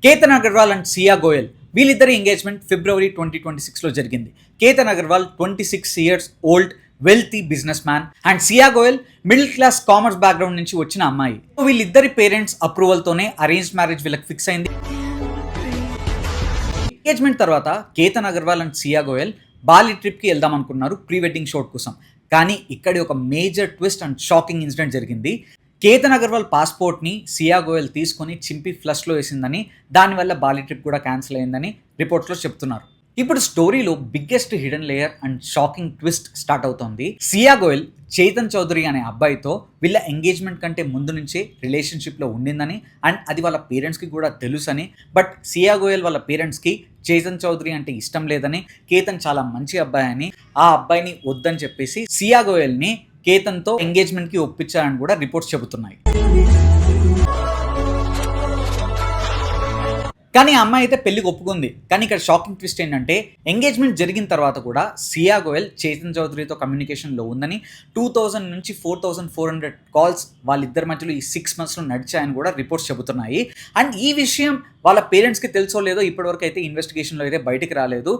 Ketan Agarwal and Siya Goyal వీళ్ళిద్దరి engagement ఫిబ్రవరి 2026లో జరిగింది. Ketan Agarwal 26 years old wealthy business man and Siya Goyal middle class commerce background నుంచి వచ్చిన అమ్మాయి. వీళ్ళిద్దరి పేరెంట్స్ అప్రూవల్తోనే అరేంజ్ మ్యారేజ్ వీళ్ళకి ఫిక్స్ అయింది. ఎంగేజ్మెంట్ తర్వాత కేతన్ అగర్వాల్ అండ్ సియా గోయల్ బాలి ట్రిప్కి వెళ్దాం అనుకున్నారు ప్రీ వెడ్డింగ్ షూట్ కోసం. కానీ ఇక్కడ ఒక major twist and shocking incident జరిగింది. కేతన్ అగర్వాల్ పాస్పోర్ట్ని సియా గోయల్ తీసుకొని చింపి ఫ్లష్లో వేసిందని, దానివల్ల బాలి ట్రిప్ కూడా క్యాన్సిల్ అయిందని రిపోర్ట్స్లో చెప్తున్నారు. ఇప్పుడు స్టోరీలో biggest hidden layer and shocking twist start అవుతోంది. సియా గోయల్ చైతన్ చౌదరి అనే అబ్బాయితో వీళ్ళ ఎంగేజ్మెంట్ కంటే ముందు నుంచే రిలేషన్షిప్లో ఉండిందని అండ్ అది వాళ్ళ పేరెంట్స్కి కూడా తెలుసని, బట్ సియా గోయల్ వాళ్ళ పేరెంట్స్కి చైతన్ చౌదరి అంటే ఇష్టం లేదని, కేతన్ చాలా మంచి అబ్బాయి అని, ఆ అబ్బాయిని వద్దని చెప్పేసి సియా గోయల్ని కేతన్తో ఎంగేజ్మెంట్కి ఒప్పించారని కూడా రిపోర్ట్స్ చెబుతున్నాయి. కానీ ఆ అమ్మాయి అయితే పెళ్లికి ఒప్పుకుంది. కానీ ఇక్కడ షాకింగ్ ట్విస్ట్ ఏంటంటే, ఎంగేజ్మెంట్ జరిగిన తర్వాత కూడా సియా గోయల్ చైతన్ చౌదరితో కమ్యూనికేషన్లో ఉందని, 2000 నుంచి 4400 కాల్స్ వాళ్ళిద్దరి మధ్యలో ఈ 6 monthsలో నడిచాయని కూడా రిపోర్ట్స్ చెబుతున్నాయి. అండ్ ఈ విషయం వాళ్ళ పేరెంట్స్కి తెలుసో లేదో ఇప్పటివరకు అయితే ఇన్వెస్టిగేషన్లో అయితే బయటికి రాలేదు.